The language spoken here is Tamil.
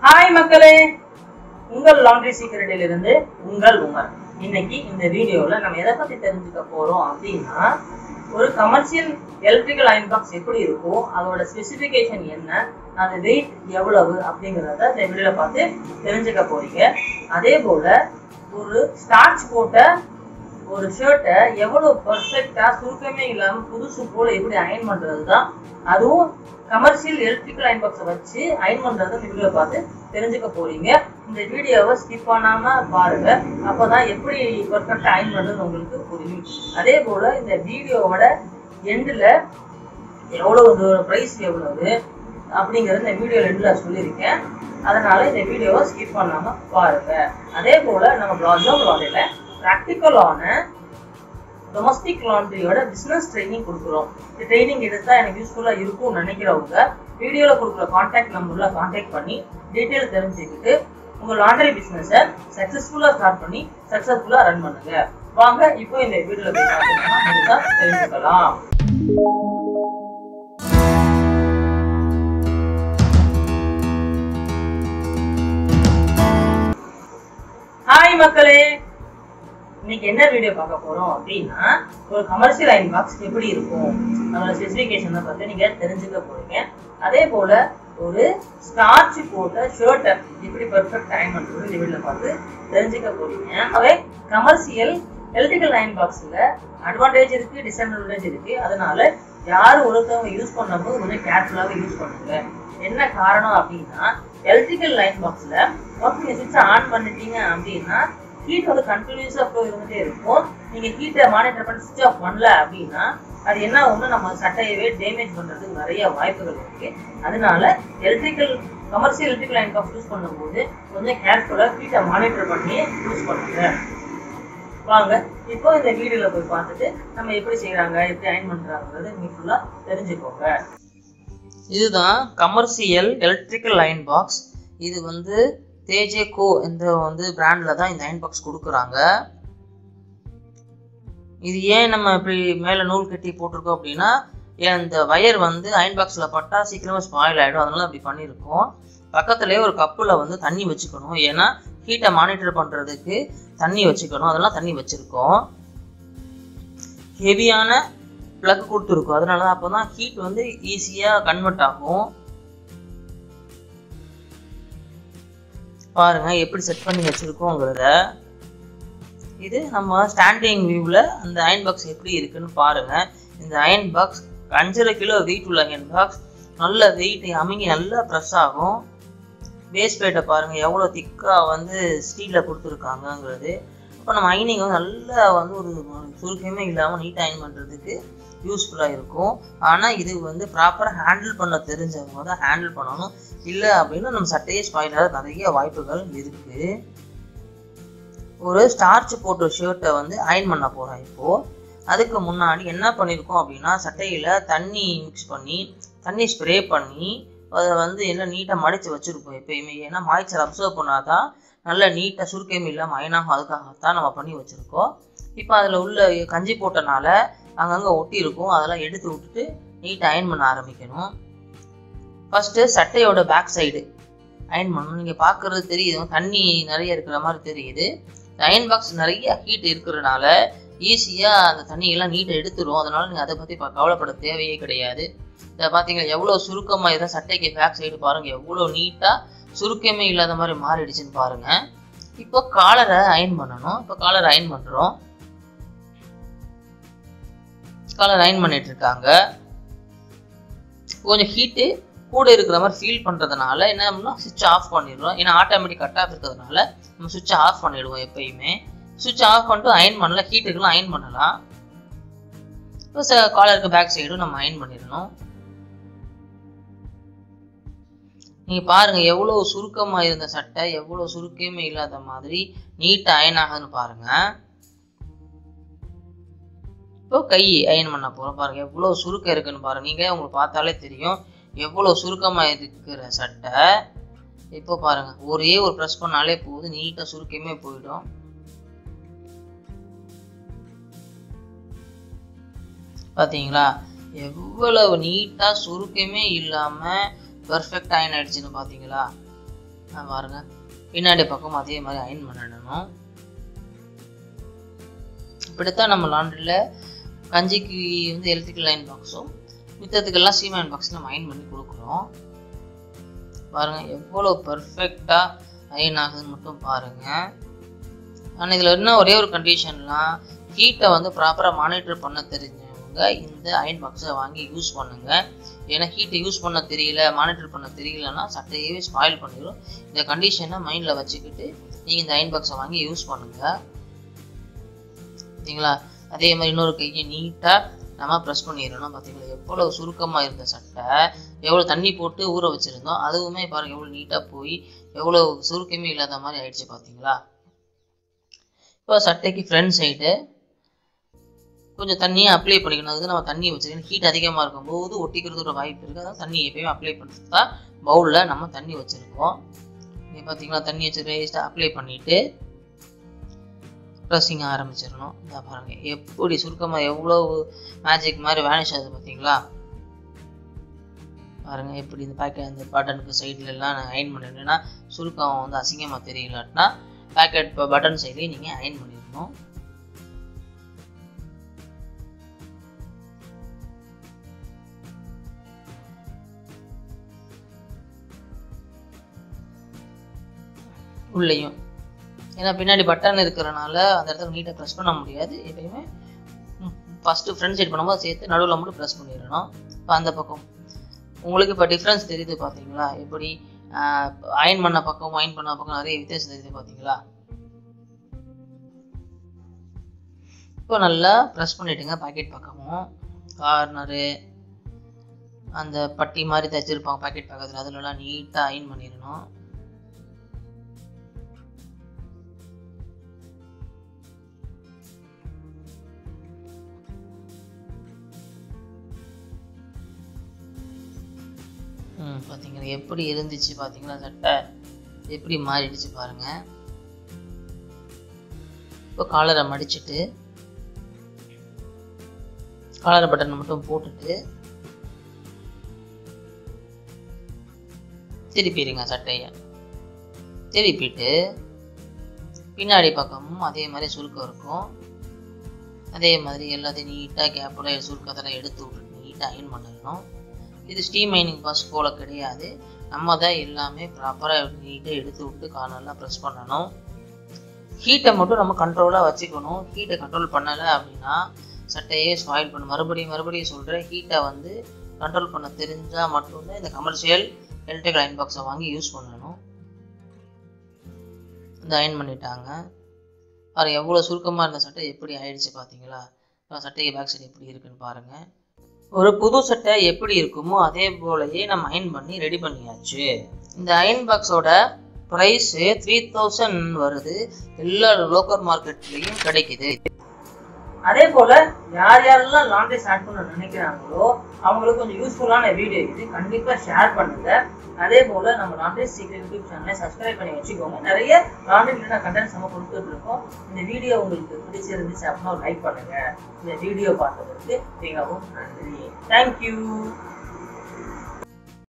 ஹாய் மக்களே, உங்கள் லாண்ட்ரி சீக்ரெட்டில் இருந்து உங்கள் உமர். இன்னைக்கு இந்த வீடியோல நம்ம எதை பத்தி தெரிஞ்சுக்க போறோம் அப்படின்னா, ஒரு கமர்ஷியல் எலக்ட்ரிக்கல் அயன் பாக்ஸ் எப்படி இருக்கும், அதோட ஸ்பெசிஃபிகேஷன் என்ன, அது வெயிட் எவ்வளவு அப்படிங்கிறத இந்த வீடியோல பார்த்து தெரிஞ்சுக்க போறீங்க. அதே போல ஒரு ஸ்டார்ச் போட்ட ஒரு ஷர்ட்டை எவ்வளவு பர்ஃபெக்டா சுருக்கமே இல்லாம புதுசு போல எப்படி அயன் பண்றது தான், அதுவும் கமர்ஷியல் எலக்ட்ரிக்கல் அயன் பாக்ஸை வச்சு அயன் பண்றது இந்த வீடியோ பார்த்து தெரிஞ்சுக்க போறீங்க. இந்த வீடியோவை ஸ்கிப் பண்ணாம பாருங்க, அப்பதான் எப்படி பர்ஃபெக்டா அயன் பண்றது உங்களுக்கு புரியும். அதே போல இந்த வீடியோவோட எண்ட்ல எவ்வளவு பிரைஸ் எவ்வளவு அப்படிங்கறது இந்த வீடியோ எண்ட்ல சொல்லியிருக்கேன். அதனால இந்த வீடியோவை ஸ்கிப் பண்ணாம பாருங்க. அதே போல நம்ம லாண்ட்ரியில ப்ராக்டிக்கலான டொமஸ்டிக் லாண்ட்ரியோட பிசினஸ் ட்ரைனிங் கொடுக்குறோம். இந்த ட்ரைனிங் எடுத்தா எனக்கு யூஸ்ஃபுல்லா இருக்கும்னு நினைக்கிறவங்க வீடியோல கொடுக்குற கான்டாக்ட் நம்பர்ல கான்டாக்ட் பண்ணி டீட்டெயில் தெரிஞ்சுக்கிட்டு உங்க லாண்ட்ரி பிசினஸை சக்சஸ்ஃபுல்லா ஸ்டார்ட் பண்ணி சக்சஸ்ஃபுல்லா ரன் பண்ணுங்க. வாங்க இப்போ இந்த வீடியோல தெரிஞ்சுக்கலாம். ஹாய் மக்களே, இன்னைக்கு என்ன வீடியோ பார்க்க போறோம் அப்படின்னா, ஒரு கமர்ஷியல் அயன் பாக்ஸ் எப்படி இருக்கும் அதோட ஸ்பெசிஃபிகேஷனை பத்தி நீங்க தெரிஞ்சுக்க போறீங்க. அதே போல ஒரு ஸ்டார்ச் போட்ட ஷர்ட்டை எப்படி பெர்ஃபெக்ட் அயன் பண்றது இந்த வீடியோல பார்த்து தெரிஞ்சுக்க போறீங்க. அவை கமர்ஷியல் எலக்ட்ரிக்கல் அயன் பாக்ஸ்ல அட்வான்டேஜ் இருக்கு, டிஸ்அட்வான்டேஜ் இருக்கு. அதனால யாரு ஒருத்தவங்க யூஸ் பண்ணும்போது கொஞ்சம் கேர்ஃபுல்லாக யூஸ் பண்ணுங்க. என்ன காரணம் அப்படின்னா, எலக்ட்ரிக்கல் அயன் பாக்ஸ்ல நீங்க சுவிட்ச் ஆன் பண்ணிட்டீங்க அப்படின்னா ஹீட் வந்து கண்டினியூஸா ஃப்ளோ இருந்துட்டே இருக்கும். நீங்க ஹீட்டை மானிட்டர் பண்ணி சுவிட்ச் ஆஃப் பண்ணல அப்படின்னா அது என்ன ஆகும்னா நம்ம சட்டையவே டேமேஜ் பண்றதுக்கு நிறைய வாய்ப்புகள் இருக்கு. அதனால commercial electrical iron box use பண்ணும்போது கொஞ்சம் கேர்ஃபுல்லா ஹீட்டை மானிட்டர் பண்ணி யூஸ் பண்ணுங்க. வாங்க இப்போ இந்த வீடியோல போய் பார்த்துட்டு நம்ம எப்படி செய்யறாங்க, எப்படி அயன் பண்றாங்கிறது நீங்க ஃபுல்லா தெரிஞ்சுக்கோங்க. இதுதான் கமர்ஷியல் எலக்ட்ரிக்கல் அயன் பாக்ஸ். இது வந்து தேஜேகோ இந்த பிராண்ட்ல தான் இந்த அயன் பாக்ஸ் கொடுக்குறாங்க. இது ஏன் நம்ம இப்படி மேல நூல் கட்டி போட்டிருக்கோம் அப்படின்னா, இந்த வயர் வந்து அயன் பாக்ஸ்ல பட்டா சீக்கிரமா ஸ்பாயில் ஆயிடும். அதனால அப்படி பண்ணியிருக்கோம். பக்கத்துலேயே ஒரு கப்புல வந்து தண்ணி வச்சுக்கணும். ஏன்னா ஹீட்டை மானிட்டர் பண்றதுக்கு தண்ணி வச்சுக்கணும். அதெல்லாம் தண்ணி வச்சிருக்கோம். ஹெவியான பிளக் கொடுத்துருக்கோம். அதனால அப்போதான் ஹீட் வந்து ஈஸியா கன்வெர்ட் ஆகும். பாருங்க எப்படி செட் பண்ணி வச்சிருக்கோங்கிறத. இது நம்ம ஸ்டாண்டிங் வியூவில் அந்த அயன் பாக்ஸ் எப்படி இருக்குன்னு பாருங்க. இந்த அயன் பாக்ஸ் 5.5 கிலோ வெயிட் உள்ள அயன் பாக்ஸ். நல்ல வெயிட் அமுங்கி நல்லா ப்ரெஸ் ஆகும். பேஸ் பிளேட்டை பாருங்க எவ்வளோ திக்காக வந்து ஸ்டீலில் கொடுத்துருக்காங்கங்கிறது. இப்போ நம்ம அயனிங் வந்து நல்லா வந்து ஒரு சுருக்கமே இல்லாமல் நீட்டாக அயன் பண்ணுறதுக்கு யூஸ்ஃபுல்லாக இருக்கும். ஆனால் இது வந்து ப்ராப்பராக ஹேண்டில் பண்ண தெரிஞ்சவங்க தான் ஹேண்டில் பண்ணணும். இல்லை அப்படின்னா நம்ம சட்டையே ஸ்பாயில் ஆக நிறைய வாய்ப்புகள் இருக்குது. ஒரு ஸ்டார்ச் போட்ட ஷர்ட்டை வந்து அயன் பண்ண போகிறோம். இப்போது அதுக்கு முன்னாடி என்ன பண்ணியிருக்கோம் அப்படின்னா, சட்டையில் தண்ணி மிக்ஸ் பண்ணி தண்ணி ஸ்ப்ரே பண்ணி அதை வந்து எல்லாம் நீட்டாக மடித்து வச்சுருப்போம் எப்பயுமே. ஏன்னா மாய்ச்சர் அப்சர்வ் பண்ணாதான் நல்லா நீட்டாக சுருக்கமே இல்லாமல் அயனாகும். அதுக்காகத்தான் நம்ம பண்ணி வச்சுருக்கோம். இப்போ அதில் உள்ள கஞ்சி போட்டனால அங்கங்கே ஒட்டி இருக்கும். அதெல்லாம் எடுத்து விட்டுட்டு நீட்டாக அயன் பண்ண ஆரம்பிக்கணும். ஃபஸ்ட்டு சட்டையோட பேக் சைடு அயன் பண்ணணும். நீங்கள் பார்க்குறது தெரியுது, தண்ணி நிறைய இருக்கிற மாதிரி தெரியுது. அயன் பாக்ஸ் நிறைய ஹீட் இருக்கிறதுனால ஈஸியாக அந்த தண்ணியெல்லாம் நீட்டாக எடுத்துரும். அதனால நீங்கள் அதை பற்றி கவலைப்பட தேவையே கிடையாது. இதை பார்த்தீங்கன்னா எவ்வளோ சுருக்கமாக இருந்தால் சட்டைக்கு பேக் சைடு பாருங்கள் எவ்வளோ நீட்டாக சுருக்கமே இல்லாத மாதிரி மாறிடுச்சுன்னு பாருங்கள். இப்போ காலரை அயன் பண்ணணும். இப்போ காலரை அயன் பண்ணுறோம். காலர் அயன் பண்ணிட்டு இருக்காங்க. கொஞ்சம் ஹீட்டு கூட இருக்கிற மாதிரி ஃபீல் பண்ணுறதுனால என்ன பண்ணணும், சுவிட்ச் ஆஃப் பண்ணிடுறோம். ஏன்னா ஆட்டோமேட்டிக் கட் ஆஃப் இருக்கிறதுனால நம்ம சுவிட்ச் ஆஃப் பண்ணிடுவோம் எப்பயுமே. சுவிட்ச் ஆஃப் பண்ணிட்டு அயன் பண்ணலாம், ஹீட்டுக்கெல்லாம் அயன் பண்ணலாம். இப்போ காலருக்கு பேக் சைடும் நம்ம அயன் பண்ணிடணும். நீங்கள் பாருங்கள் எவ்வளோ சுருக்கமாக இருந்த சட்டை எவ்வளோ சுருக்கமே இல்லாத மாதிரி நீட்டாக அயன் ஆகுதுன்னு பாருங்கள். இப்போ கை அயன் பண்ண போகிறோம். பாருங்கள் எவ்வளோ சுருக்கம் இருக்குன்னு பாருங்கள். நீங்கள் உங்களுக்கு பார்த்தாலே தெரியும் எவ்வளோ சுருக்கமாக இருக்கிற சட்டை. இப்போ பாருங்கள் ஒரே ஒரு ப்ரெஸ் பண்ணாலே போதும், நீட்டாக சுருக்கமே போயிடும். பார்த்தீங்களா எவ்வளவு நீட்டாக சுருக்கமே இல்லாமல் பெர்ஃபெக்ட் அயன் ஆயிடுச்சுன்னு பார்த்தீங்களா. பாருங்க பின்னாடி பக்கம் அதே மாதிரி அயன் பண்ணிடணும். இப்படித்தான் நம்ம லாண்ட்ரியில் கஞ்சிக்கு வந்து எலக்ட்ரிக்கல் அயன் பாக்ஸும் மித்தத்துக்கெல்லாம் சீம் அயன் பாக்ஸ் நம்ம அயன் பண்ணி கொடுக்குறோம். பாருங்கள் எவ்வளோ பர்ஃபெக்டாக அயன் ஆகுதுன்னு மட்டும் பாருங்கள். ஆனால் இதில் இன்னும் ஒரே ஒரு கண்டிஷன்லாம், ஹீட்டை வந்து ப்ராப்பராக மானிட்டர் பண்ண தெரிஞ்சவங்க இந்த அயன் பாக்ஸை வாங்கி யூஸ் பண்ணுங்கள். ஏன்னா ஹீட்டை யூஸ் பண்ண தெரியல, மானிட்டர் பண்ண தெரியலன்னா சட்டையவே ஸ்பாயில் பண்ணிடும். இந்த கண்டிஷனை மைண்டில் வச்சுக்கிட்டு நீங்கள் இந்த அயன் பாக்ஸை வாங்கி யூஸ் பண்ணுங்கள். சரிங்களா? அதே மாதிரி இன்னொரு கையை நீட்டாக நம்ம ப்ரெஸ் பண்ணிடணும். பார்த்தீங்களா எவ்வளோ சுருக்கமாக இருந்த சட்டை, எவ்வளோ தண்ணி போட்டு ஊற வச்சுருந்தோம், அதுவுமே பாருங்கள் எவ்வளோ நீட்டாக போய் எவ்வளோ சுருக்கமே இல்லாத மாதிரி ஆயிடுச்சு. பார்த்தீங்களா? இப்போ சட்டைக்கு ஃப்ரண்ட் சைடு கொஞ்சம் தண்ணியை அப்ளை பண்ணிக்கணும். அதுக்கு நம்ம தண்ணி வச்சுருக்கோம். ஹீட் அதிகமாக இருக்கும்போது ஒட்டிக்கிறது ஒரு வாய்ப்பு இருக்குது. அதான் தண்ணி எப்பயுமே அப்ளை பண்ணுறது தான் பவுலில் நம்ம தண்ணி வச்சுருக்கோம். நீங்கள் பார்த்தீங்களா தண்ணி வச்சு வேஸ்ட்டாக அப்ளை பண்ணிவிட்டு ப்ரெஸ்ஸிங் ஆரம்பிச்சிடணும். இதை பாருங்கள் எப்படி சுருக்கமாக எவ்வளோ மேஜிக் மாதிரி வேனிஷ் ஆகுது. பார்த்தீங்களா? பாருங்கள் எப்படி இந்த பேக்கெட் அந்த பட்டனுக்கு சைட்லலாம் நான் அயன் பண்ணிட்டேன்னா சுருக்கம் வந்து அசிங்கமாக தெரியலாட்டினா பேக்கெட் இப்போ பட்டன் சைட்லேயே நீங்கள் அயன் பண்ணிடணும். உள்ளேயும் ஏன்னா பின்னாடி பட்டன் இருக்கிறனால அந்த இடத்துல நீட்டாக ப்ரெஸ் பண்ண முடியாது. எப்பயுமே ஃபஸ்ட்டு ஃப்ரண்ட் சைட் பண்ணும்போது சேர்த்து நடுவில் மட்டும் ப்ரெஸ் பண்ணிடணும். இப்போ அந்த பக்கம் உங்களுக்கு இப்போ டிஃப்ரென்ஸ் தெரியுது. பார்த்தீங்களா எப்படி அயன் பண்ண பக்கம் அயன் பண்ண பக்கம் நிறைய வித்தியாசம் தெரியுது. பார்த்தீங்களா? இப்போ நல்லா ப்ரெஸ் பண்ணிவிட்டுங்க. பாக்கெட் பக்கமும் கார்னரு அந்த பட்டி மாதிரி தைச்சிருப்பாங்க பாக்கெட் பக்கத்தில், அதுலலாம் நீட்டாக அயன் பண்ணிடணும். பார்த்தீங்களா எப்படி இருந்துச்சு? பார்த்தீங்களா சட்டை எப்படி மாறிடுச்சு பாருங்க. இப்போ காலரை மடிச்சுட்டு காலர் பட்டன் மட்டும் போட்டுட்டு திருப்பிடுங்க. சட்டையை திருப்பிட்டு பின்னாடி பக்கமும் அதே மாதிரி சுருக்கம் இருக்கும். அதே மாதிரி எல்லாத்தையும் நீட்டாக கேப்போட சுருக்கத்தெல்லாம் எடுத்து விட்டு நீட்டாக அயன் பண்ணிடணும். இது ஸ்டீம் அயனிங் பாக்ஸ் போல கிடையாது. நம்ம தான் எல்லாமே ப்ராப்பராக நீட்டாக எடுத்து விட்டு கார்னர்லாம் ப்ரெஸ் பண்ணணும். ஹீட்டை மட்டும் நம்ம கண்ட்ரோலாக வச்சுக்கணும். ஹீட்டை கண்ட்ரோல் பண்ணலை அப்படின்னா சட்டையே ஸ்பாயில் பண்ணணும். மறுபடியும் சொல்கிறேன், ஹீட்டை வந்து கண்ட்ரோல் பண்ண தெரிஞ்சால் மட்டும்தான் இந்த கமர்ஷியல் எலக்ட்ரிக்கல் அயன் பாக்ஸை வாங்கி யூஸ் பண்ணணும். இந்த அயன் பண்ணிட்டாங்க. பாருங்கள் எவ்வளோ சுருக்கமாக இருந்த சட்டை எப்படி ஆயிடுச்சு. பார்த்தீங்களா? சட்டைக்கு பேக் சைடு எப்படி இருக்குன்னு பாருங்கள். ஒரு புது சட்டை எப்படி இருக்குமோ அதே போலயே நம்ம அயன் பண்ணி ரெடி பண்ணியாச்சு. இந்த அயன் பாக்ஸோட ப்ரைஸ் 3000 வருது. எல்லா லோக்கல் மார்க்கெட்லேயும் கிடைக்குது. அதே போல யாரெல்லாம் லாண்ட்ரி ஸ்டார்ட் பண்ண நினைக்கிறாங்களோ அவங்களுக்கு கொஞ்சம் யூஸ்ஃபுல்லான வீடியோ இது, கண்டிப்பாக ஷேர் பண்ணுங்க. அதே போல நம்ம லாண்ட்ரி சீக்ரெட் யூடியூப் சேனலை சப்ஸ்கிரைப் பண்ணி வச்சுக்கோங்க. நிறைய லாண்ட்ரி ரிலேட்டட் கண்டென்ட்ஸ் நம்ம கொடுத்துட்டு இருக்கோம். இந்த வீடியோ உங்களுக்கு பிடிச்சிருந்துச்சு அப்படின்னா லைக் பண்ணுங்க. இந்த வீடியோ பார்த்ததுக்கு மிகவும் நன்றி. தேங்க்யூ.